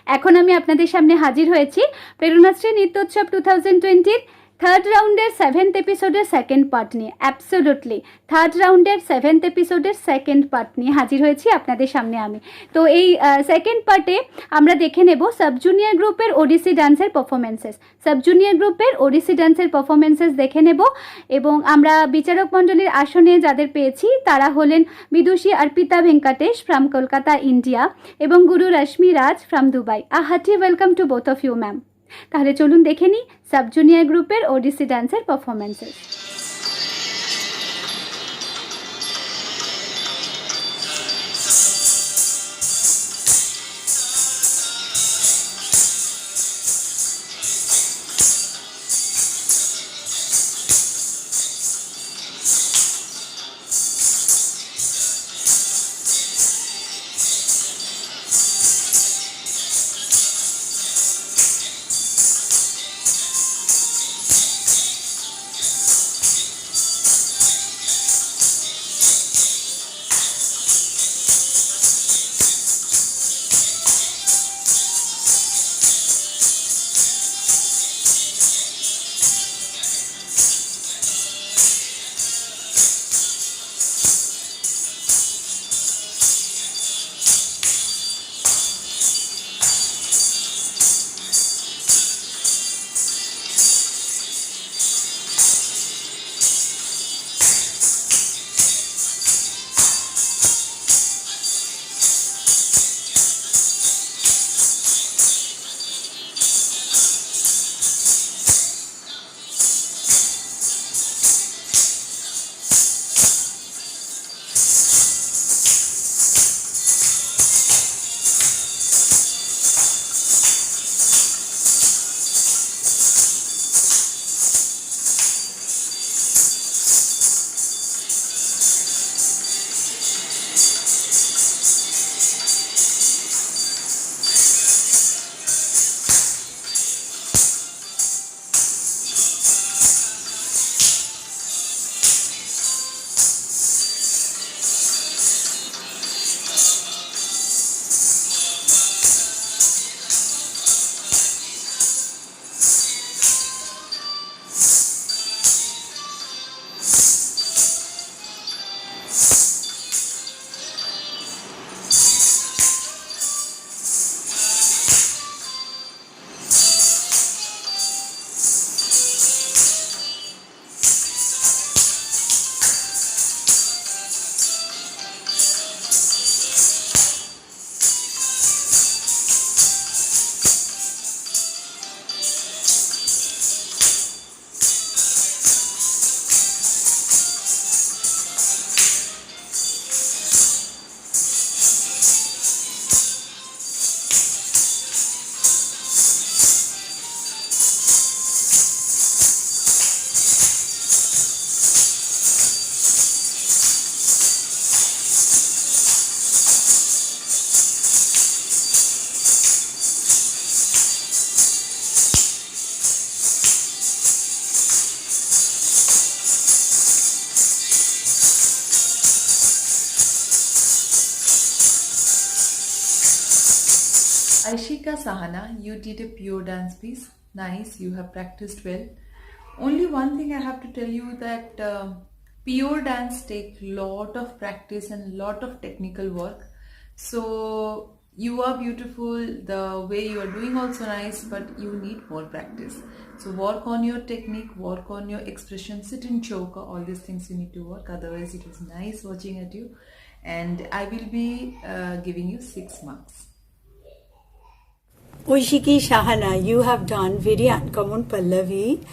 এখন আমি আপনাদের সামনে হাজির হয়েছি প্রেরণাশ্রী নৃত্যোৎসব 2020 থার্ড রাউন্ডের 7th এপিসোডের সেকেন্ড পার্ট নিয়ে। অ্যাবসোলুটলি থার্ড রাউন্ডের 7th এপিসোডের সেকেন্ড পার্ট নিয়ে হাজির হয়েছি আপনাদের সামনে আমি। তো এই সেকেন্ড পার্টে আমরা দেখে নেব সাব জুনিয়র গ্রুপের ওডিসি ডান্সের পারফরমেন্সেস। সাব জুনিয়র গ্রুপের ওডিসি ডান্সের পারফরমেন্সেস দেখে নেব এবং আমরা বিচারক মণ্ডলীর আসনে যাদের পেয়েছি তারা হলেন বিদুষী অর্পিতা ভেঙ্কটেশ ফ্রম কলকাতা ইন্ডিয়া এবং Guru Rashmi Raj from Dubai. Hearty welcome to both of you ma'am. তাহলে চলুন দেখে নিই সাব জুনিয়র গ্রুপের ওডিসি ডান্সের performances. Aishika Sahana, you did a pure dance piece. Nice, you have practiced well. Only one thing I have to tell you that pure dance take lot of practice and lot of technical work. So you are beautiful, the way you are doing also nice, but you need more practice. So work on your technique, work on your expression, sit in choker, all these things you need to work. Otherwise it was nice watching at you, and I will be giving you 6 marks. Oishiki Shahana, you have done very uncommon Pallavi,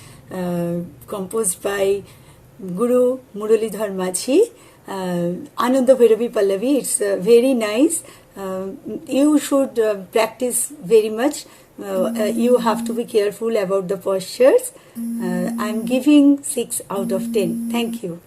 composed by Guru Muralidhar Machi. Ananda Bhairavi Pallavi, it's very nice. You should practice very much. You have to be careful about the postures. I'm giving 6 out of 10. Thank you.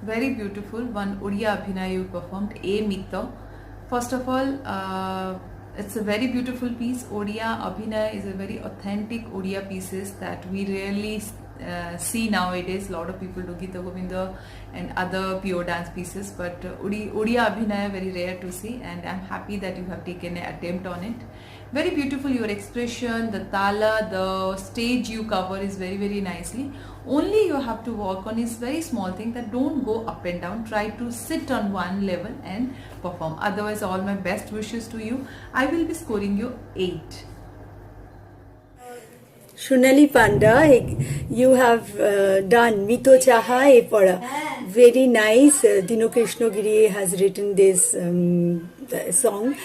Very beautiful, one Odia Abhinaya you performed, A Mito. First of all, it's a very beautiful piece. Odia Abhinaya is a very authentic Odia pieces that we rarely see nowadays. A lot of people do Gita Govinda and other pure dance pieces, but Odia Abhinaya very rare to see, and I'm happy that you have taken an attempt on it. Very beautiful, your expression, the tala, the stage you cover is very, very nicely. Only you have to work on is very small thing, that don't go up and down. Try to sit on one level and perform. Otherwise, all my best wishes to you. I will be scoring you 8. Shunali Panda, you have done Mito Chaha E Pora. Very nice. Dino Krishnagiri has written this song,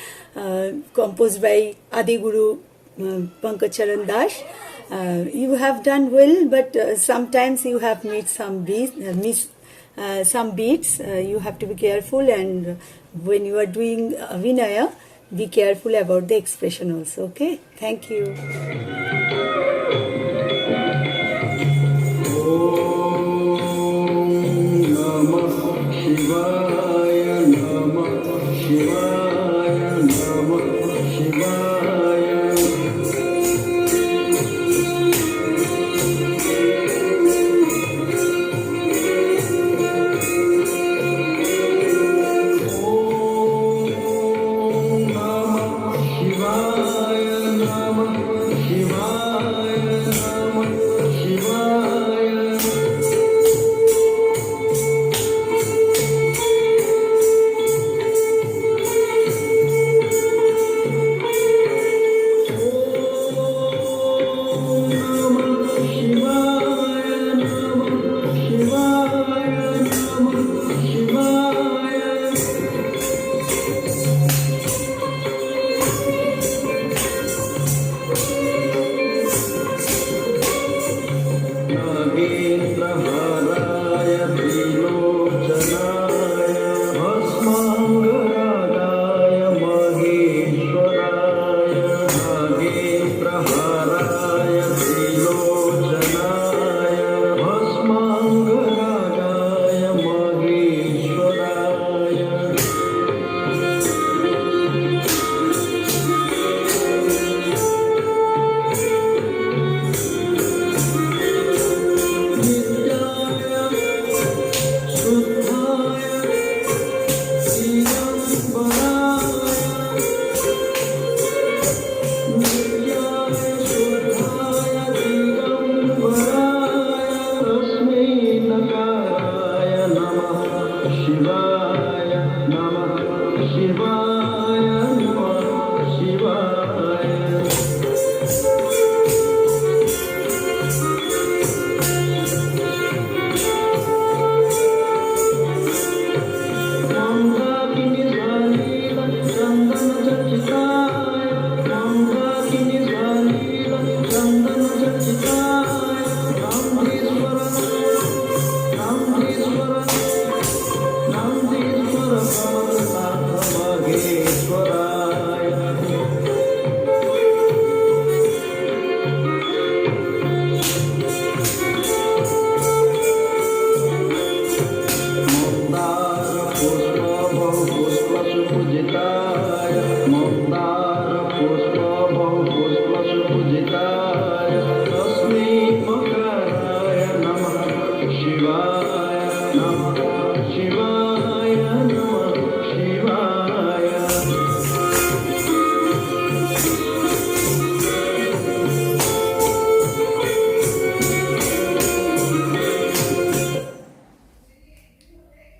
composed by Adi Guru Pankaj Charan Das. You have done well, but sometimes you have made some missed some beats. You have to be careful, and when you are doing Vinaya, be careful about the expression also. Okay, thank you.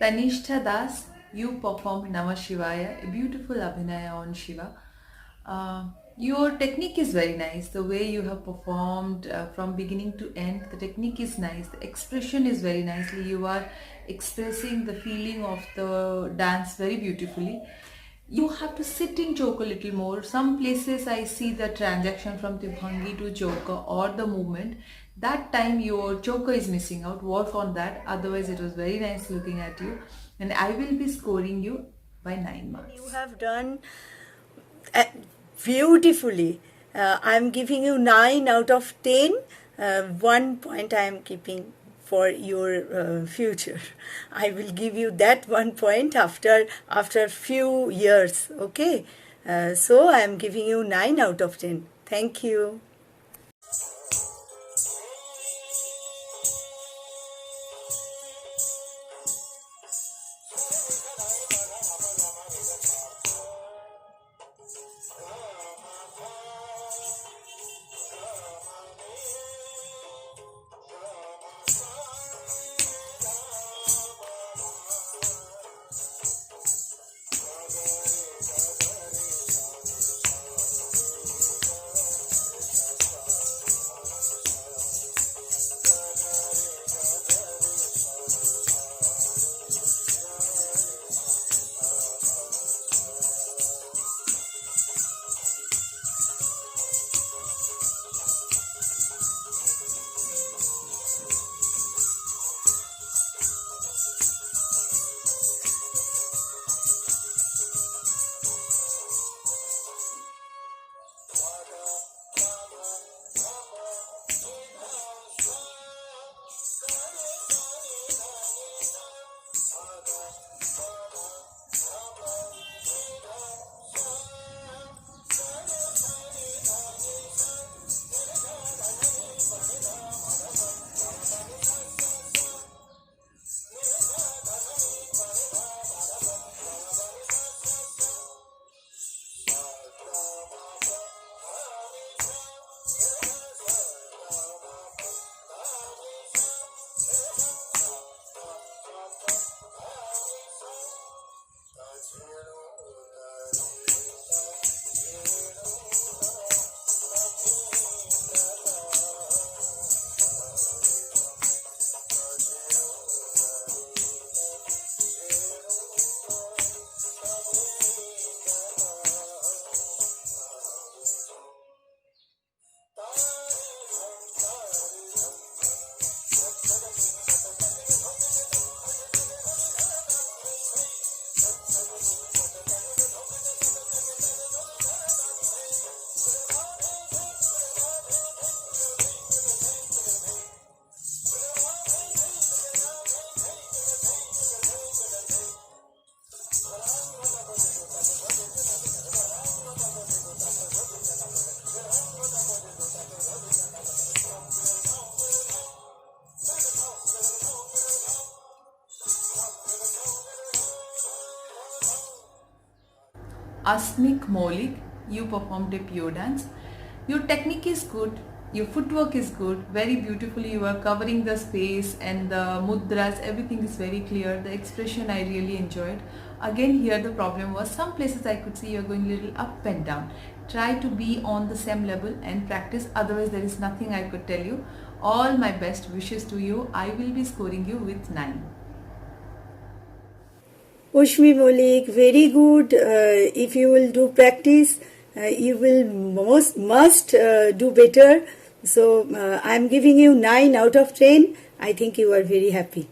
Tanishtha Das, you performed Namah Shivaya, a beautiful Abhinaya on Shiva. Your technique is very nice. The way you have performed from beginning to end, the technique is nice. The expression is very nicely. You are expressing the feeling of the dance very beautifully. You have to sit in choke a little more. Some places I see the transaction from Tibhangi to choker or the movement. That time your choker is missing out. Work on that. Otherwise it was very nice looking at you. And I will be scoring you by 9 marks. You have done beautifully. I'm giving you 9 out of 10. 1 point I am keeping for your future. I will give you that 1 point after few years. Okay. So I am giving you 9 out of 10. Thank you. Asmik Maulik, you performed a pure dance. Your technique is good, your footwork is good, very beautifully you are covering the space and the mudras, everything is very clear. The expression I really enjoyed. Again here the problem was some places I could see you are going a little up and down. Try to be on the same level and practice, otherwise there is nothing I could tell you. All my best wishes to you. I will be scoring you with 9. Ushmi Maulik, very good. If you will do practice, you will must do better. So I am giving you 9 out of 10. I think you are very happy.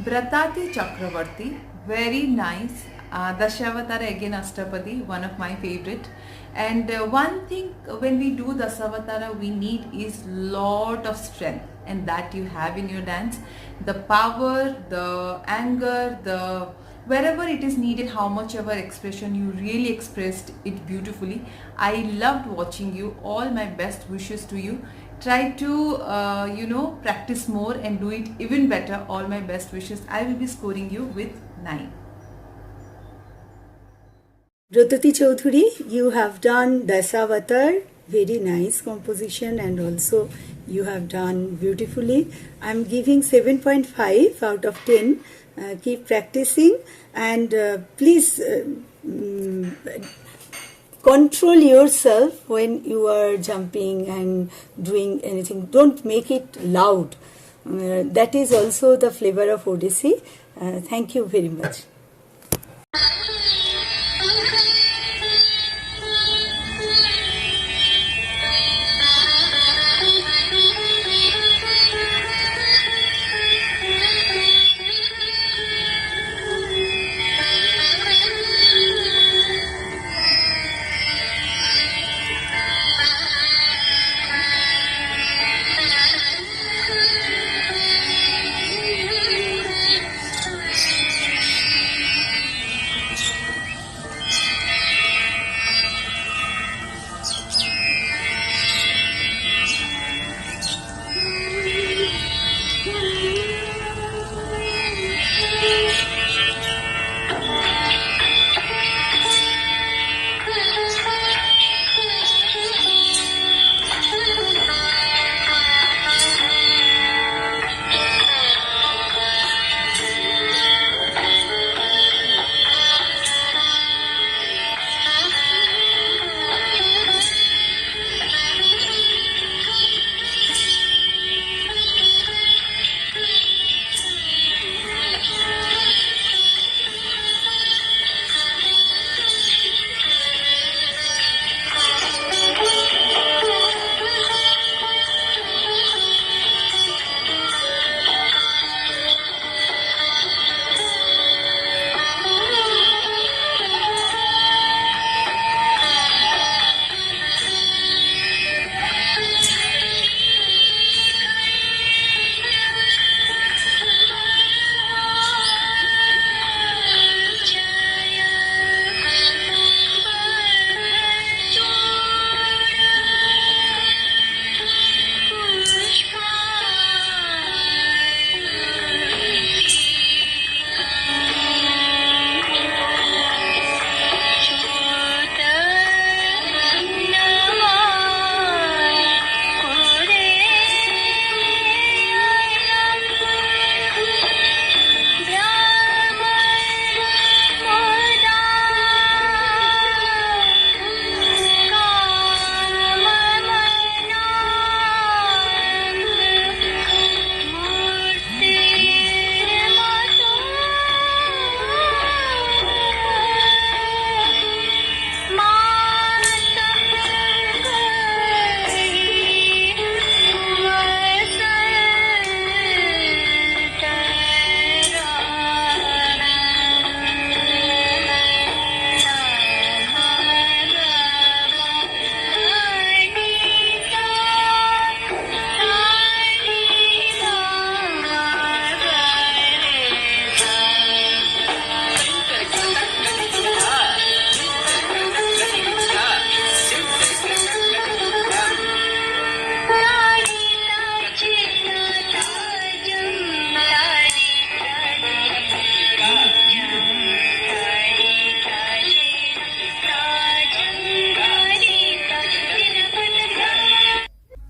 Bratati Chakravarti, very nice. Dashavatara again Ashtapadi, one of my favorite. And one thing when we do Dasavatara we need is lot of strength, and that you have in your dance. The power, the anger, the wherever it is needed, how much ever expression, you really expressed it beautifully. I loved watching you. All my best wishes to you. Try to practice more and do it even better. All my best wishes. I will be scoring you with 9. Brotati Chaudhuri, you have done Dasavatar, very nice composition, and also you have done beautifully. I am giving 7.5 out of 10. Keep practicing, and please control yourself when you are jumping and doing anything. Don't make it loud. That is also the flavor of Odissi. Thank you very much.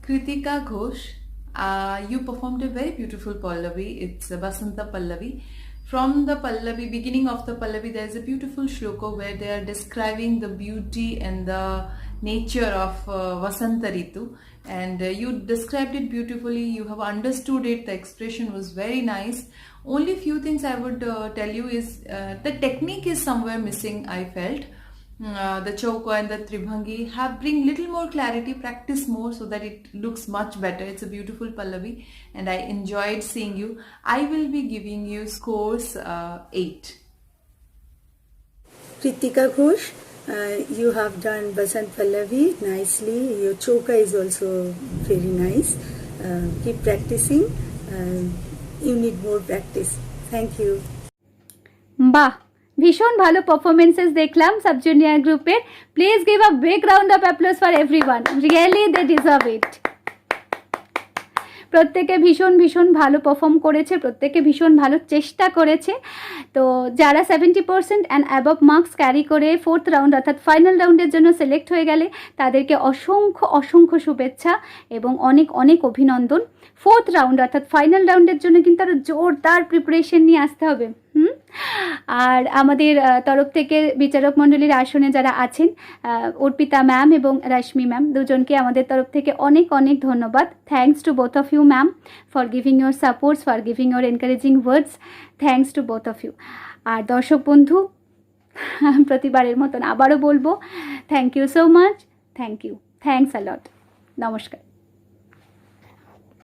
Kritika Ghosh, you performed a very beautiful Pallavi. It's Vasanta Pallavi. From the Pallavi, beginning of the Pallavi, there is a beautiful shloka where they are describing the beauty and the nature of Vasanta Ritu. And you described it beautifully. You have understood it. The expression was very nice. Only few things I would tell you is the technique is somewhere missing, I felt. The Chauka and the Tribhangi bring little more clarity, practice more so that it looks much better. It's a beautiful Pallavi and I enjoyed seeing you. I will be giving you scores 8. Kritika Ghosh, you have done Basant Pallavi nicely. Your Chauka is also very nice. Keep practicing. You need more practice. Thank you. বাহ, ভীষণ ভালো performances দেখলাম sub junior গ্রুপের। Please give a big round of applause for everyone, really they deserve it. প্রত্যেকে ভীষণ ভীষণ ভালো perform করেছে, প্রত্যেকে ভীষণ ভালো চেষ্টা করেছে। তো যারা 70% অ্যান্ড অ্যাবভ মার্কস ক্যারি করে 4th রাউন্ড অর্থাৎ ফাইনাল রাউন্ডের জন্য সিলেক্ট হয়ে গেলে তাদেরকে অসংখ্য অসংখ্য শুভেচ্ছা এবং অনেক অনেক অভিনন্দন। 4th রাউন্ড অর্থাৎ ফাইনাল রাউন্ডের জন্য কিন্তু আরও জোরদার প্রিপারেশন নিয়ে আসতে হবে। আর আমাদের তরফ থেকে বিচারক মণ্ডলীর আসনে যারা আছেন, অর্পিতা ম্যাম এবং রশ্মি ম্যাম, দুজনকে আমাদের তরফ থেকে অনেক অনেক ধন্যবাদ। Thanks to both of you ma'am for giving your supports, for giving your encouraging words. Thanks to both of you. আর দর্শক বন্ধু, প্রতিবারের মতন আবারও বলবো, thank you so much, thank you, thanks a lot. নমস্কার।